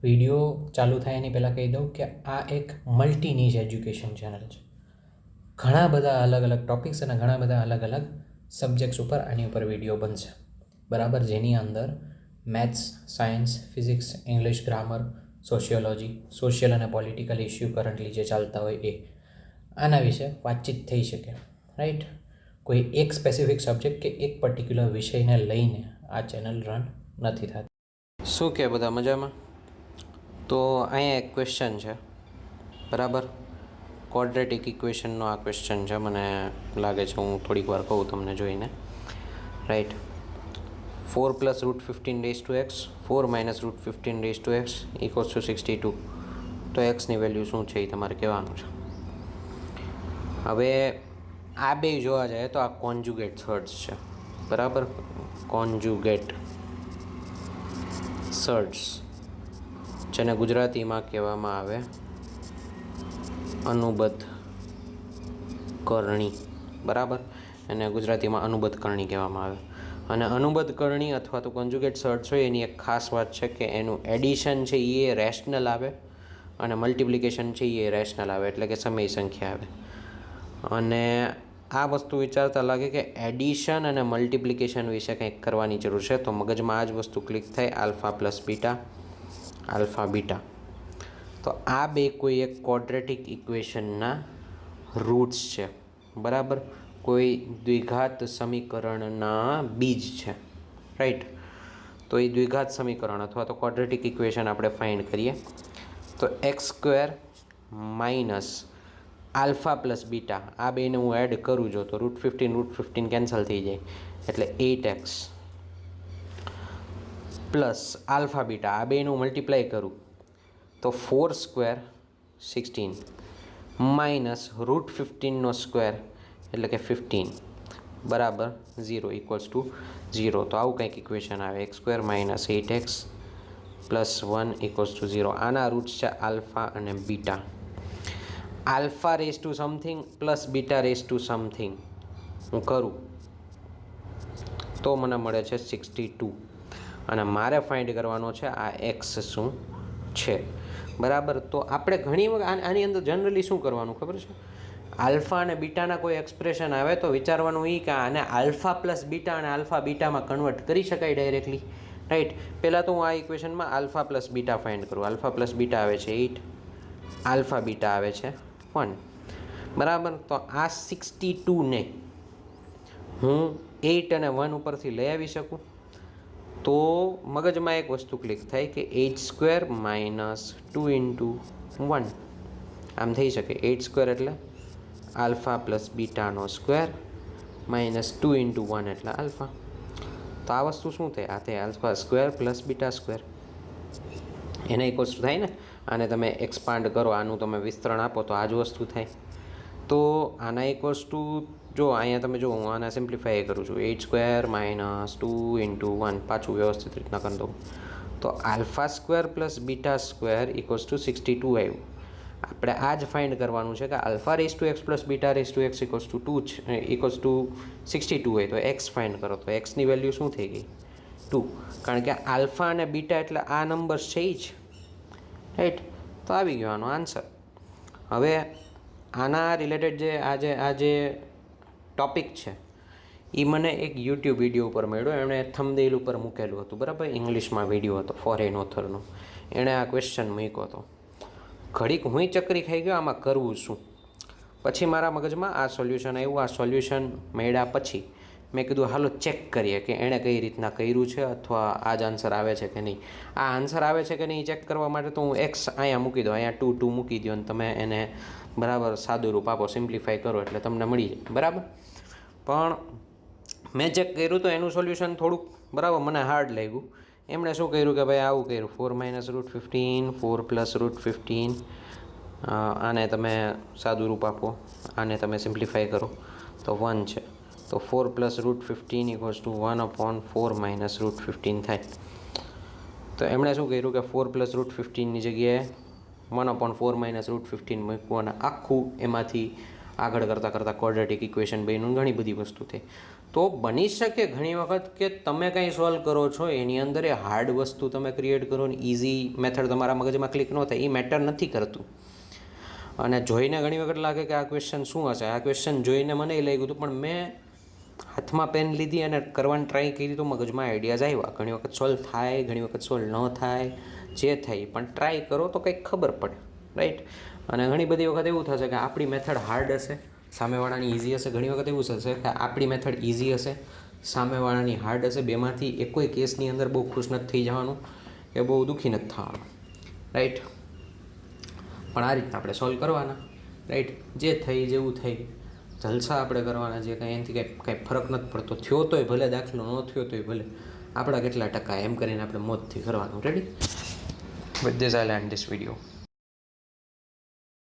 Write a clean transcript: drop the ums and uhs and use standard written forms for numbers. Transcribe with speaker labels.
Speaker 1: Video ચાલુ થાય એની પહેલાં કહી દઉં કે આ એક મલ્ટી નીચ એજ્યુકેશન ચેનલ છે. ઘણા બધા અલગ અલગ ટૉપિક્સ અને ઘણા બધા અલગ અલગ સબ્જેક્ટ્સ ઉપર આની ઉપર વિડીયો બનશે, બરાબર, જેની અંદર maths, science, physics, English, grammar, sociology, social અને પોલિટિકલ ઇસ્યુ કરન્ટલી જે ચાલતા હોય એ આના વિશે વાતચીત થઈ શકે, રાઈટ. કોઈ એક સ્પેસિફિક સબ્જેક્ટ કે એક પર્ટિક્યુલર વિષયને લઈને આ ચેનલ રન નથી થતી. શું કે બધા મજામાં? તો અહીંયા એક ક્વેશ્ચન છે, બરાબર. ક્વોડ્રેટિક ઇક્વેશનનો આ ક્વેશ્ચન છે, મને લાગે છે હું થોડીક વાર કહું તમને જોઈને, રાઈટ. 4 + √15 x 4 - √15 x = 62. તો એક્સની વેલ્યુ શું છે એ તમારે કહેવાનું છે. હવે આ બે જોવા જાય તો આ કોન્જ્યુગેટ સર્ટ્સ છે, બરાબર. કોન્જ્યુગેટ સર્ટ્સ, જેને ગુજરાતીમાં કહેવામાં આવે અનુબદ્ધ કરણી, બરાબર. એને ગુજરાતીમાં અનુબદ્ધ કરણી કહેવામાં આવે. અને અનુબદ્ધ કરણી અથવા તો કોન્જ્યુગેટ સર્ટ્સ હોય એની એક ખાસ વાત છે કે એનું એડિશન છે એ રેશનલ આવે અને મલ્ટિપ્લિકેશન છે એ રેશનલ આવે, એટલે કે સમય સંખ્યા આવે. અને આ વસ્તુ વિચારતા લાગે કે એડિશન અને મલ્ટિપ્લિકેશન વિશે કંઈક કરવાની જરૂર છે, તો મગજમાં આ જ વસ્તુ ક્લિક થાય, alpha plus beta, alpha beta. તો આ બે કોઈ એક ક્વોડ્રેટિક ઇક્વેશનના રૂટ્સ છે, બરાબર. કોઈ દ્વિઘાત સમીકરણના બીજ છે, રાઈટ. તો એ દ્વિઘાત સમીકરણ અથવા તો ક્વોડ્રેટિક ઇક્વેશન આપણે ફાઇન્ડ કરીએ તો x² - આલ્ફા પ્લસ બીટા, આ બેને હું એડ કરું જો તો √15 કેન્સલ થઈ જાય, એટલે 8x પ્લસ આલ્ફા બીટા, આ બેનું મલ્ટીપ્લાય કરું તો 4² 16 માઇનસ √15² એટલે કે 15 બરાબર 0 = 0. તો આવું કંઈક ઇક્વેશન આવે, x² - 8x + 1 = 0. આના રૂટ્સ છે આલ્ફા અને beta. Alpha raise to something plus beta raise to something હું કરું તો મને મળે છે 62. અને મારે ફાઇન્ડ કરવાનો છે આ એક્સ શું છે, બરાબર. તો આપણે ઘણી વખત આની અંદર જનરલી શું કરવાનું ખબર છે, આલ્ફા અને બીટાના કોઈ એક્સપ્રેશન આવે તો વિચારવાનું એ કે આને આલ્ફા પ્લસ બીટા અને આલ્ફા બીટામાં કન્વર્ટ કરી શકાય ડાયરેક્ટલી, રાઈટ. પહેલાં તો હું આ ઇક્વેશનમાં આલ્ફા પ્લસ બીટા ફાઇન્ડ કરું. આલ્ફા પ્લસ બીટા આવે છે 8, આલ્ફા બીટા આવે છે 1, બરાબર. તો આ 62ને હું 8 અને 1 ઉપરથી લઈ આવી શકું તો મગજમાં એક વસ્તુ ક્લિક થાય કે 8² - 2 × 1 આમ થઈ શકે. 8² એટલે આલ્ફા પ્લસ બીટાનો સ્ક્વેર માઇનસ 2 × 1 એટલે આલ્ફા. તો આ વસ્તુ શું થાય, આ થાય alpha square plus beta square, એના ઇક્વલ્સ થાય ને. આને તમે એક્સપાન્ડ કરો, આનું તમે વિસ્તરણ આપો તો આ જ વસ્તુ થાય. તો આના ઇક્વલ્સ ટુ, જો અહીંયા તમે જો હું આના સિમ્પ્લિફાય કરું છું, 8² - 2 × 1, પાછું વ્યવસ્થિત રીતના કરી દઉં તો alpha square plus beta square = 62 આવ્યું. આપણે આ જ ફાઇન્ડ કરવાનું છે કે alpha raise to x plus beta raise to x = 62 હોય તો એક્સ ફાઇન્ડ કરો તો એક્સની વેલ્યુ શું થઈ ગઈ 2, કારણ કે આલ્ફા અને બીટા એટલે આ નંબર્સ છે એ જ, રાઈટ. તો આવી ગયો આનો આન્સર. હવે આના રિલેટેડ આ જે ટૉપિક છે એ મને એક યુટ્યુબ વિડીયો ઉપર મળ્યો, એણે થંબનેલ ઉપર મૂકેલું હતું, બરાબર. ઇંગ્લિશમાં વિડીયો હતો, ફોરેન ઓથરનો. એણે આ ક્વેશ્ચન મૂક્યો હતો. ઘડીક હુંય ચકરી ખાઈ ગયો આમાં કરવું શું. પછી મારા મગજમાં આ સોલ્યુશન આવ્યું. આ સોલ્યુશન મળ્યા પછી મેં કીધું હાલો ચેક કરીએ કે એણે કઈ રીતના કર્યું છે અથવા આ જ આન્સર આવે છે કે નહીં. આ આન્સર આવે છે કે નહીં ચેક કરવા માટે તો હું એક્સ અહીંયા મૂકી દો, અહીંયા 2 મૂકી દો અને તમે એને બરાબર સાદું રૂપ આપો, સિમ્પ્લિફાય કરો એટલે તમને મળી જાય, બરાબર. પણ મેં ચેક કર્યું તો એનું સોલ્યુશન થોડુંક બરાબર મને હાર્ડ લાગ્યું. એમણે શું કર્યું કે ભાઈ આવું કર્યું, 4 - √15, 4 + √15, આને તમે સાદું રૂપ આપો, આને તમે સિમ્પ્લિફાય કરો તો 1 છે. તો 4 + √15 = 1/4 - √15 થાય. તો એમણે શું કર્યું કે 4 + √15ની જગ્યાએ 1/4 - √15 મૂકવું અને આખું એમાંથી આગળ કરતાં ક્વોડ્રેટિક ઇક્વેશન બન્યું, ઘણી બધી વસ્તુ થઈ. તો બની શકે ઘણી વખત કે તમે કંઈ સોલ્વ કરો છો એની અંદર એ હાર્ડ વસ્તુ તમે ક્રિએટ કરો ને ઇઝી મેથડ તમારા મગજમાં ક્લિક ન થાય, એ મેટર નથી કરતું. અને જોઈને ઘણી વખત લાગે કે આ ક્વેશ્ચન શું હશે, આ ક્વેશ્ચન જોઈને મને એ લાગ્યું હતું, પણ મેં હાથમાં પેન લીધી અને કરવાની ટ્રાય કરી તો મગજમાં આઈડિયાઝ આવ્યા. ઘણી વખત સોલ્વ થાય, ઘણી વખત સોલ્વ ન થાય, જે થાય પણ ટ્રાય કરો તો કંઈક ખબર પડે, રાઈટ. અને ઘણી બધી વખત એવું થશે કે આપણી મેથડ હાર્ડ હશે, સામેવાળાની ઇઝી હશે. ઘણી વખત એવું થશે કે આપણી મેથડ ઇઝી હશે, સામેવાળાની હાર્ડ હશે. બેમાંથી એકોય કેસની અંદર બહુ ખુશ નથી થઈ જવાનું કે બહુ દુઃખી નથી થવાનું, રાઈટ. પણ આ રીતના આપણે સોલ્વ કરવાના, રાઈટ. જે થઈ જેવું થઈ જલસા આપણે કરવાના, જે કાંઈ એનાથી કાંઈ ફરક નથી પડતો. થયો તોય ભલે દાખલો, ન થયો તોય ભલે, આપણા કેટલા ટકા એમ કરીને આપણે મોજથી કરવાનું. Ready? With this I land this video.